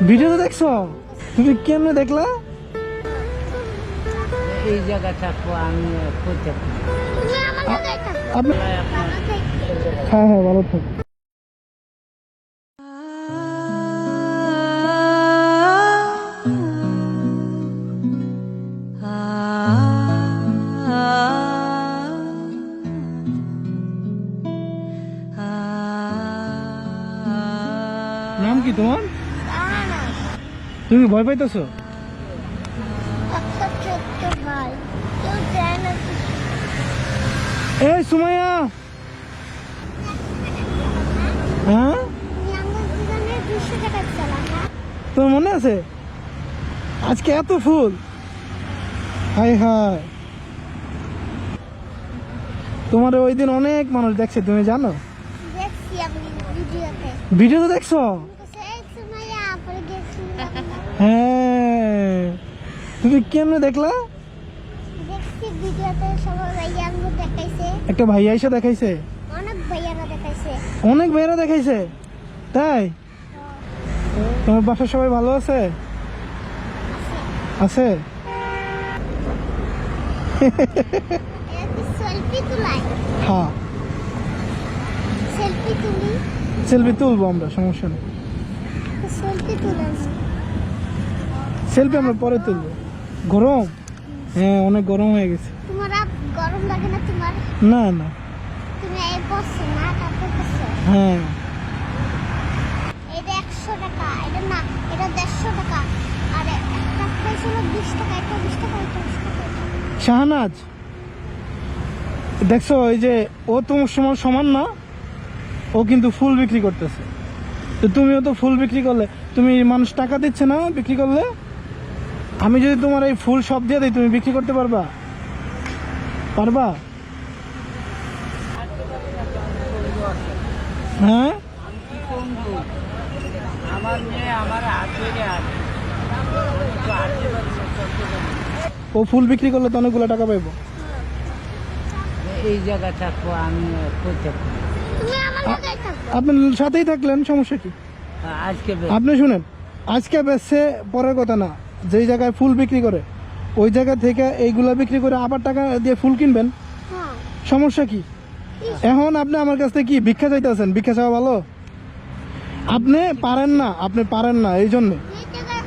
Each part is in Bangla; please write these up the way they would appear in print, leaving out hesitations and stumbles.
ভিডিওতে দেখছো? তুমি কেমনে দেখলা? এই জায়গা থাকবো আমি করতে হ্যাঁ হ্যাঁ, ভালো থাকো। নাম কি তোমার? তুমি ভয় পাইতেছো? এই সুমাইয়া, হ্যাঁ তোমার মনে আছে আজকে এত ফুল? হাই হাই, তোমার ওই দিন অনেক মানুষ দেখছে, তুমি জানো? ভিডিওতে দেখছো? হ্যাঁ, তুমি কেমনে দেখলা? একটা ভাইয়া এসে দেখাইছে? অনেক ভাইয়ারা দেখাইছে তাই? তোমার বাসার সবাই ভালো আছে? আছে? হ্যাঁ, সেলফি তুলবো আমরা, সমস্যা নেই। সেলফি আমরা পরে তুলবো। গরম? হ্যাঁ, অনেক গরম হয়ে গেছে। গরম লাগে না তোমার? না না, তুমি এই বসছো না, কাপড় পরছো। হ্যাঁ, এটা 100 টাকা, এটা না, এটা 150 টাকা, আর একটা প্রাইস হলো 20 টাকা, এটা 20 টাকা, এটা 20 টাকা। শাহনাজ দেখছো, ওই যে ও তোমার সমান না, ও কিন্তু ফুল বিক্রি করতেছে। তো তুমিও তো ফুল বিক্রি করলে, তুমি মানুষ টাকা দিচ্ছে না বিক্রি করলে? আমি যদি তোমার এই ফুল সব দিয়ে দিই, তুমি বিক্রি করতে পারবা? পারবা? হ্যাঁ, আমার মেয়ে আমার হাত ধরে আছে। ও ফুল বিক্রি করলে তো অনেকগুলো টাকা পাইবো। এই জায়গা থাকবো আমি করতে তুমি আমার জায়গায় থাকো। আপনার সাথেই থাকলেন, সমস্যা কি? আজকে আপনি শুনেন, আজকে বেচছে পরের কথা না, যেই জায়গায় ফুল বিক্রি করে ওই জায়গা থেকে এইগুলা বিক্রি করে আবার টাকা দিয়ে ফুল কিনবেন, হ্যাঁ, সমস্যা কি? এখন আপনি আমার কাছ থেকে কি ভিক্ষা চাইতেছেন? ভিক্ষা চাওয়া ভালো? আপনি পারেন না, আপনি পারেন না, এই জন্যে। এই জায়গায়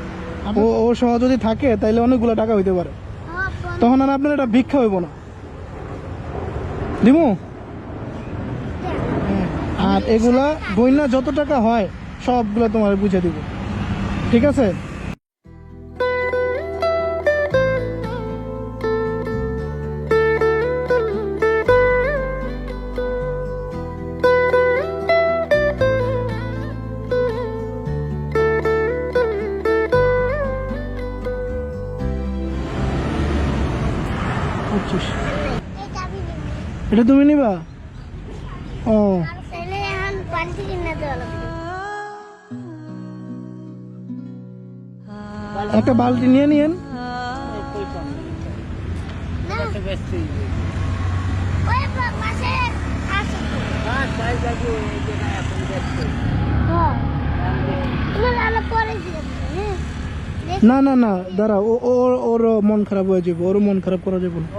ও সহ যদি থাকে তাইলে অনেকগুলো টাকা হইতে পারে, তখন আর আপনার এটা ভিক্ষা হইব না। দিমু? আর এগুলা গয়না যত টাকা হয় সবগুলো তোমার বুঝে দিব, ঠিক আছে? এটা আমি নিব। এটা তুমি নিবা? ও, আর তাহলে এখন পানি কিনে দেওয়া লাগবে। একটা বালতি নিয়ে নিয়েন। না, ব্যস্ত ওই মাসে আসো তো। তাই যাবো এই জায়গায় এখন ব্যস্ত। হ্যাঁ, তুমি লালা পরে দিয়ে দেবে, হ্যাঁ? না না না, দাঁড়া, ওর মন খারাপ হয়ে যাবে, ওর মন খারাপ করা যাবে না।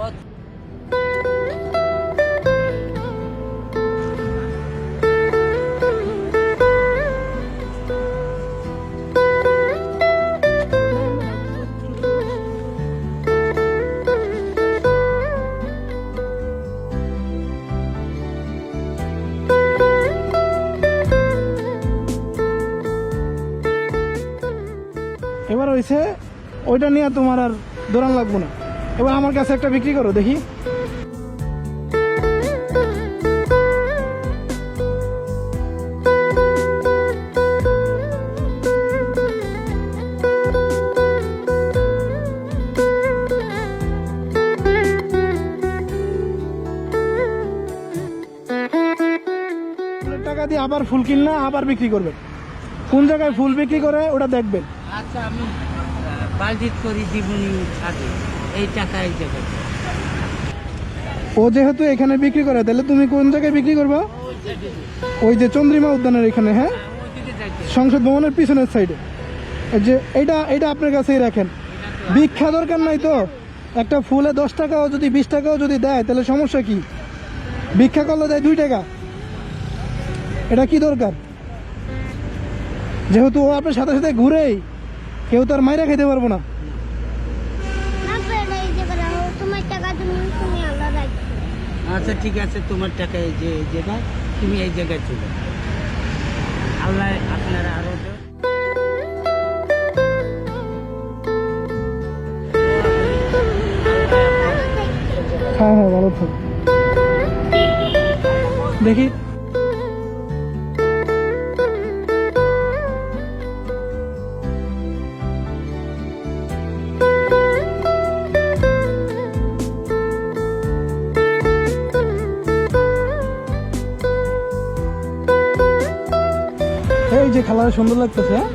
এবার হয়েছে, ওইটা নিয়ে তোমার আর দৌড়ান লাগবো না। এবার আমার কাছে একটা বিক্রি করো দেখি। ফুলের টাকা দিয়ে আবার ফুল কিনলে আবার বিক্রি করবেন। কোন জায়গায় ফুল বিক্রি করে ওটা দেখবেন। আচ্ছা, আমি বালতিত করি দিবনি থাকে এই টাকা এই জায়গায়। ও যেহেতু এখানে বিক্রি করে, তাহলে তুমি কোন জায়গায় বিক্রি করবা? ওই যে চন্দ্রিমা উদ্যানের এখানে। হ্যাঁ, সংসদ ভবনের পিছনের সাইডে। এই যে এটা এটা আপনার কাছেই রাখেন, ভিক্ষা দরকার নাই তো। একটা ফুলে 10 টাকাও যদি 20 টাকাও যদি দেয় তাহলে সমস্যা কি? ভিক্ষা করলে দেয় 2 টাকা, এটা কি দরকার? যেহেতু ও আপনার সাথে সাথে ঘুরেই, কেউ তো আর মাইরা খেতে পারবো না। না পেলে এই জায়গায় রাখো, তোমার টাকা তুমি আল্লাহ রাখবে। আচ্ছা ঠিক আছে, তোমার টাকা এই যে এই জায়গায়, তুমি এই জায়গায় চলে যাও। আল্লাহ আপনারা আরো হ্যাঁ হ্যাঁ, ভালো থাক। দেখি এই যে খেলা সুন্দর লাগতেছে, হ্যাঁ?